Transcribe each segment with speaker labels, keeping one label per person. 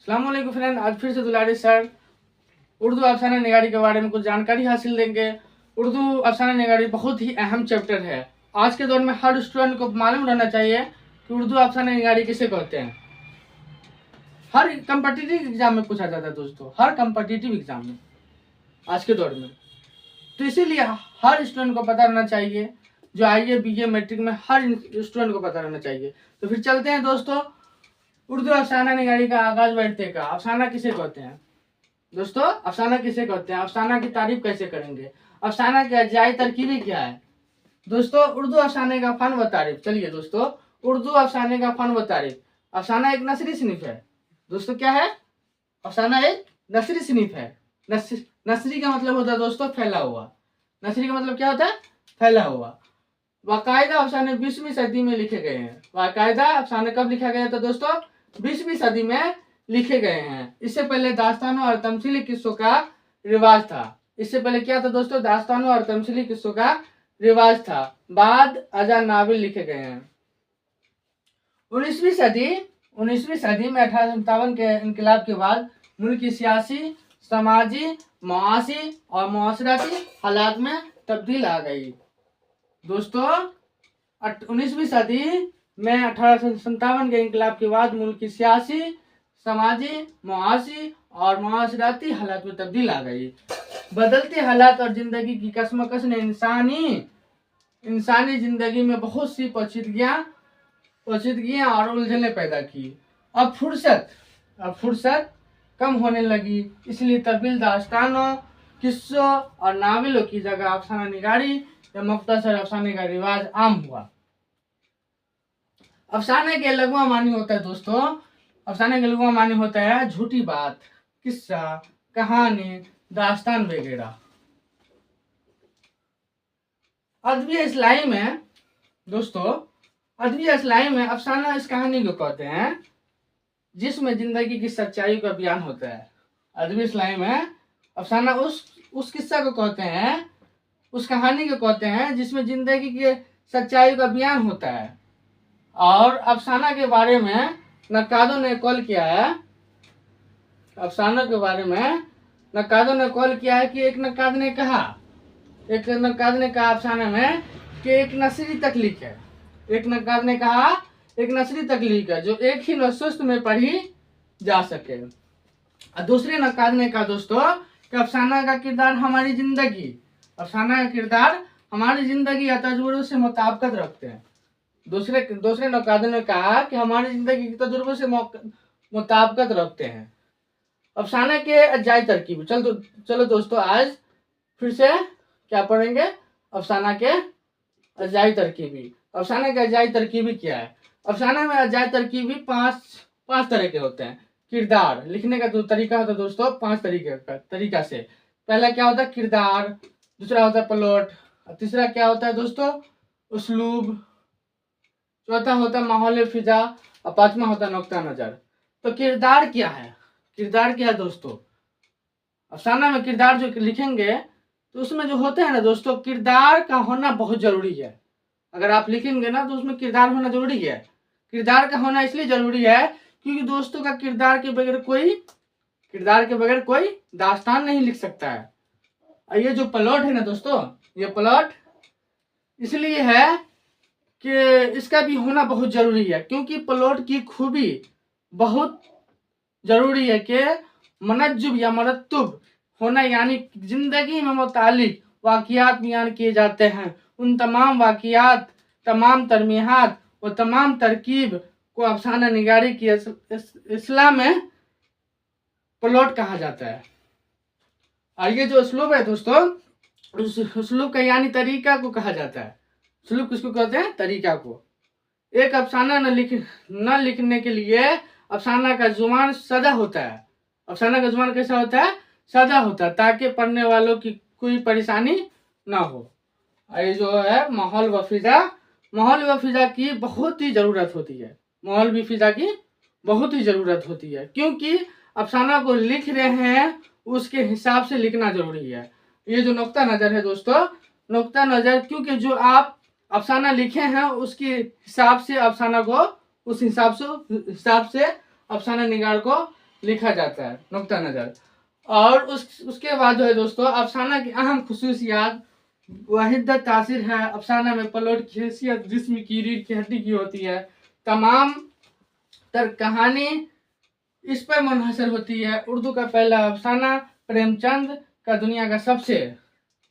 Speaker 1: अस्सलाम वालेकुम फ्रेंड, आज फिर से दुलारी सर उर्दू अफसाना निगारी के बारे में कुछ जानकारी हासिल देंगे। उर्दू अफसाना निगारी बहुत ही अहम चैप्टर है। आज के दौर में हर स्टूडेंट को मालूम रहना चाहिए कि उर्दू अफसाना निगारी किसे कहते हैं। हर कम्पिटिटिव एग्जाम में पूछा जाता है दोस्तों, हर कम्पिटिटिव एग्जाम में आज के दौर में। तो इसीलिए हर स्टूडेंट को पता रहना चाहिए, जो IA BA मैट्रिक में हर स्टूडेंट को पता रहना चाहिए। तो फिर चलते हैं दोस्तों उर्दू अफसाना निगारी का आगाज बैठते का। अफसाना किसे कहते हैं दोस्तों? अफसाना किसे कहते हैं? अफसाना की तारीफ कैसे करेंगे? अफसाना की अजाई तरकीबें क्या है दोस्तों? उर्दू अफसाने का फन व तारीफ। चलिए दोस्तों, उर्दू अफसाने का फन व तारीफ। अफसाना एक नसरी सिनिफ है दोस्तों। क्या है? अफसाना एक नसरी सिनिफ है। नसरी का मतलब होता है दोस्तों फैला हुआ। नसरी का मतलब क्या होता है? फैला हुआ। बाकायदा अफसाने 20वीं सदी में लिखे गए हैं। बाकायदा अफसाने कब लिखा गया था दोस्तों? 20वीं सदी में लिखे गए हैं। इससे पहले दास्तानों और तमसीली किस्सों का रिवाज था। इससे पहले क्या था दोस्तों? दास्तानों और तमसीली किस्सों का रिवाज था। बाद अजा नावल लिखे गए हैं। 19वीं सदी में 1857 के इनकलाब के बाद मुल्क की सियासी, समाजी, मुआशी और मुआशराती हालात में तब्दील आ गई दोस्तों। 19वीं सदी में 1857 के इनकलाब के बाद मुल्क की सियासी, समाजी, मुआशी और मुआशराती हालात में तब्दील आ गई। बदलते हालात और जिंदगी की कशमकश ने इंसानी जिंदगी में बहुत सी पोशीदगियां और उलझने पैदा की। अब फुर्सत कम होने लगी, इसलिए तब्दील दास्तानों, किस्सों और नावलों की जगह अफसाना निगारी या मुख्तसर अफसाने का रिवाज आम हुआ। अफसाने के लघुआ मानी होता है दोस्तों। अफसाने के लघुआ मानी होता है झूठी बात, किस्सा, कहानी, दास्तान वगैरह। अदबी इस्लाही में दोस्तों, अदबी इस्लाही में अफसाना इस कहानी को कहते हैं जिसमें जिंदगी की सच्चाई का बयान होता है। अदबी इस्लाही में अफसाना उस किस्सा को कहते हैं, उस कहानी को कहते हैं जिसमें जिंदगी के सच्चाई का बयान होता है। और अफसाना के बारे में नक्कादों ने कॉल किया है, अफसाना के बारे में नक्कादों ने कॉल किया है कि एक नक्काद ने कहा अफसाना में कि एक नसरी तकलीफ है। एक नक्काद ने कहा एक नसरी तकलीफ है जो एक ही नसुस्त में पढ़ी जा सके। और दूसरे नक्काद ने कहा दोस्तों कि अफसाना का किरदार हमारी जिंदगी या तजुर्बों से मुताबिकत रखते हैं। दूसरे नक्काद ने कहा कि हमारी जिंदगी के तजुर्बों से मुताबिकत रखते हैं। अफसाना के अजाई तरकीब। चलो दोस्तों, आज फिर से क्या पढ़ेंगे? अफसाना के अजाई तरकीबी। अफसाना के अजाई तरकीबी क्या है? अफसाना में अजाई तरकीबी पांच तरह के होते हैं। किरदार लिखने का जो तरीका होता है दोस्तों, 5 तरीका से। पहला क्या होता है? किरदार। दूसरा होता है प्लॉट। तीसरा क्या होता है दोस्तों? उसलूब। चौथा होता है माहौल फिजा और 5वां होता है नुक्ता नजर। तो किरदार क्या है दोस्तों? अफसाना में किरदार जो लिखेंगे तो उसमें जो होते हैं ना दोस्तों, किरदार का होना बहुत जरूरी है। अगर आप लिखेंगे ना तो उसमें किरदार होना जरूरी है। किरदार का होना इसलिए जरूरी है क्योंकि दोस्तों का किरदार के बगैर कोई दास्तान नहीं लिख सकता है। और ये जो प्लॉट है ना दोस्तों, ये प्लॉट इसलिए है कि इसका भी होना बहुत जरूरी है, क्योंकि प्लॉट की खूबी बहुत जरूरी है कि मनज्जुब या मरत्तुब होना, यानी जिंदगी में मुतालिक वाकियात बयान किए जाते हैं। उन तमाम वाकियात, तमाम तरमीहात व तमाम तरकीब को अफसाना निगारी की इस्लाम में प्लॉट कहा जाता है। और ये जो उसलूब है दोस्तों, उस उसलूब का यानी तरीका को कहा जाता है। उसलूब किसको कहते हैं? तरीका को। एक अफसाना न लिखने के लिए अफसाना का जुबान सदा होता है। अफसाना का जुबान कैसा होता है? सदा होता है, ताकि पढ़ने वालों की कोई परेशानी ना हो। ये जो है माहौल व फिजा की बहुत ही जरूरत होती है। माहौल व फिजा की बहुत ही जरूरत होती है, क्योंकि अफसाना को लिख रहे हैं उसके हिसाब से लिखना जरूरी है। ये जो नुक्ता नजर है दोस्तों, नुक्ता नजर, क्योंकि जो आप अफसाना लिखे हैं उसके हिसाब से अफसाना को, उस हिसाब से अफसाना निगार को लिखा जाता है, नुक्ता नज़र। और उसके बाद जो है दोस्तों, अफसाना की अहम खुसूसियात वहीदत तासीर है। अफसाना में प्लॉट की हैसियत जिस्म की रीढ़ की हड्डी की होती है। तमाम तर कहानी इस पर मुनहसर होती है। उर्दू का पहला अफसाना प्रेमचंद का दुनिया का सबसे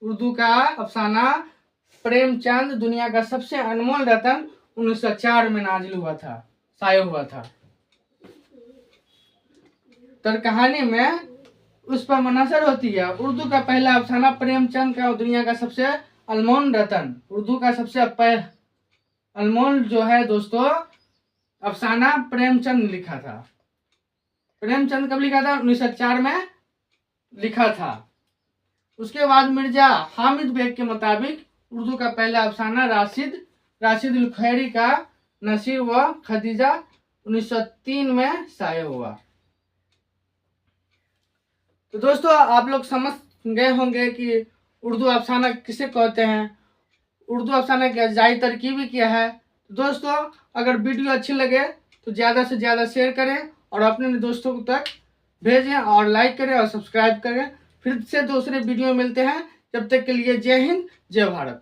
Speaker 1: उर्दू का अफसाना प्रेमचंद दुनिया का सबसे अनमोल रतन 1904 में नाजिल हुआ था, शाया हुआ था। तर कहानी में उस पर मुनहसर होती है। उर्दू का पहला अफसाना प्रेमचंद का दुनिया का सबसे अनमोल रतन, उर्दू का सबसे अनमोल जो है दोस्तों अफसाना प्रेमचंद लिखा था। प्रेमचंद कब लिखा था? 1904 में लिखा था। उसके बाद मिर्जा हामिद बेग के मुताबिक उर्दू का पहला अफसाना राशिद उल खैरी का नसीर व खदीजा 1903 में शाया हुआ। तो दोस्तों आप लोग समझ गए होंगे कि उर्दू अफसाना किसे कहते हैं, उर्दू अफसाना की अजाई तरकीबी क्या है। दोस्तों अगर वीडियो अच्छी लगे तो ज़्यादा से ज़्यादा शेयर करें और अपने दोस्तों तक भेजें और लाइक करें और सब्सक्राइब करें। फिर से दूसरे वीडियो मिलते हैं, जब तक के लिए जय हिंद जय भारत।